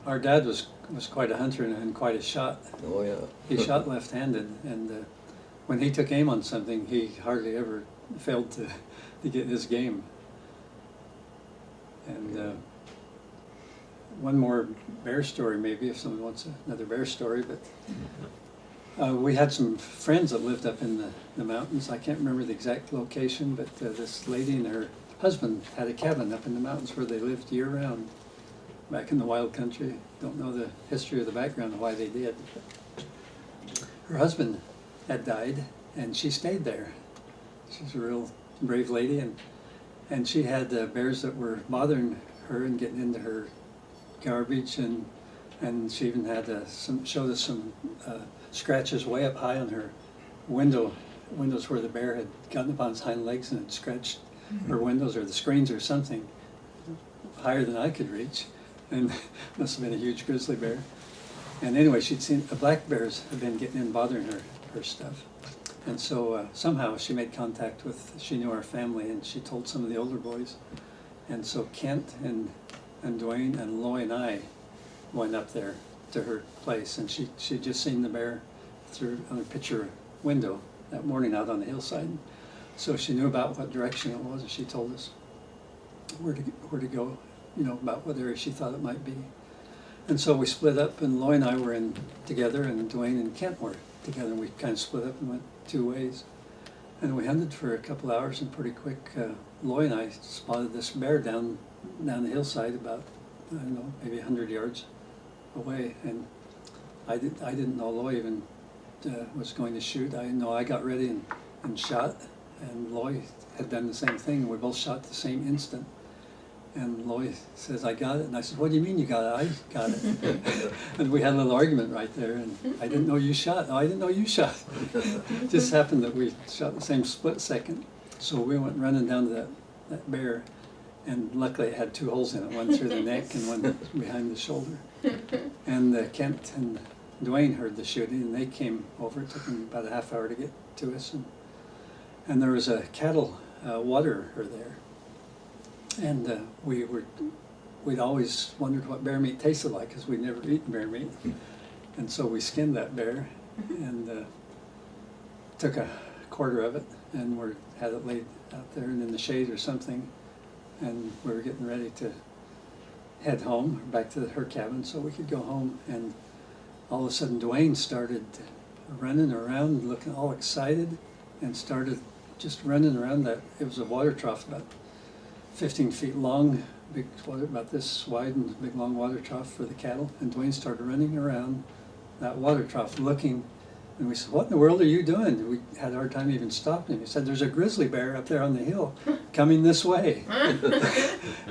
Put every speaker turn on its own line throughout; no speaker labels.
our dad was quite a hunter and quite a shot.
Oh yeah.
He shot left-handed, and when he took aim on something, he hardly ever failed to get his game. And one more bear story, maybe, if someone wants another bear story. But we had some friends that lived up in the mountains. I can't remember the exact location, but this lady and her husband had a cabin up in the mountains where they lived year-round, back in the wild country. Don't know the history or the background of why they did. Her husband had died, and she stayed there. She's a real brave lady, and she had bears that were bothering her and getting into her garbage, and she even had showed us some scratches way up high on her windows where the bear had gotten up on its hind legs and had scratched her windows or the screens or something higher than I could reach, and must have been a huge grizzly bear. And anyway, she'd seen the black bears had been getting in bothering her stuff. And so somehow she made contact with, she knew our family, and she told some of the older boys. And so Kent and Dwayne and Loy and I went up there to her place, and she'd just seen the bear through on a picture window that morning out on the hillside. So she knew about what direction it was, and she told us where to go, you know, about what area she thought it might be. And so we split up, and Loy and I were in together, and Dwayne and Kent were together, and we kind of split up and went two ways. And we hunted for a couple hours, and pretty quick, Loy and I spotted this bear down the hillside about, I don't know, maybe 100 yards away. And I didn't know Loy even was going to shoot. I know I got ready and shot, and Loy had done the same thing. We both shot the same instant. And Loy says, "I got it." And I said, "What do you mean you got it?" "I got it." And we had a little argument right there. And "I didn't know you shot." "No, I didn't know you shot." It just happened that we shot the same split second. So we went running down to that bear. And luckily it had two holes in it, one through the neck and one behind the shoulder. And Kent and Dwayne heard the shooting, and they came over. It took them about a half hour to get to us. And there was a cattle waterer there. And we'd always wondered what bear meat tasted like, because we'd never eaten bear meat. And so we skinned that bear and took a quarter of it, and had it laid out there and in the shade or something. And we were getting ready to head home, back to her cabin, so we could go home. And all of a sudden Dwayne started running around, looking all excited, and started just running around that. It was a water trough about 15 feet long, big water, about this wide, and a big long water trough for the cattle. And Dwayne started running around that water trough looking, and we said, "What in the world are you doing?" We had a hard time even stopping him. He said, "There's a grizzly bear up there on the hill coming this way."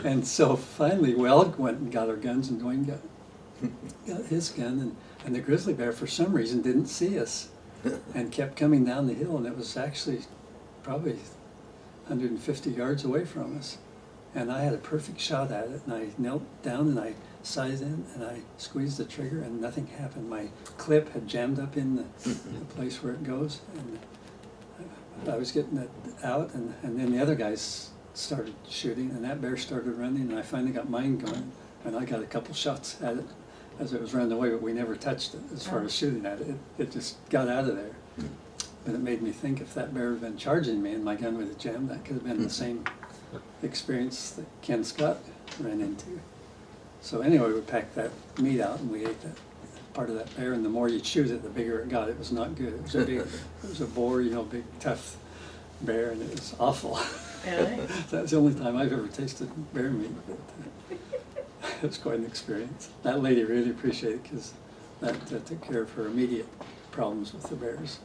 And so finally we all went and got our guns, and Dwayne got his gun, and the grizzly bear for some reason didn't see us and kept coming down the hill, and it was actually probably 150 yards away from us. And I had a perfect shot at it, and I knelt down and I sized in and I squeezed the trigger, and nothing happened. My clip had jammed up in the place where it goes, and I was getting it out, and then the other guys started shooting, and that bear started running, and I finally got mine going, and I got a couple shots at it as it was running away, but we never touched it as far as shooting at it. It just got out of there. But it made me think, if that bear had been charging me and my gun would have jammed, that could have been the same experience that Ken Scott ran into. So anyway, we packed that meat out and we ate that part of that bear, and the more you chewed it, the bigger it got. It was not good. It was a big, it was a boar, you know, big tough bear, and it was awful.
Really?
That was the only time I've ever tasted bear meat, but it was quite an experience. That lady really appreciated it, because that took care of her immediate problems with the bears.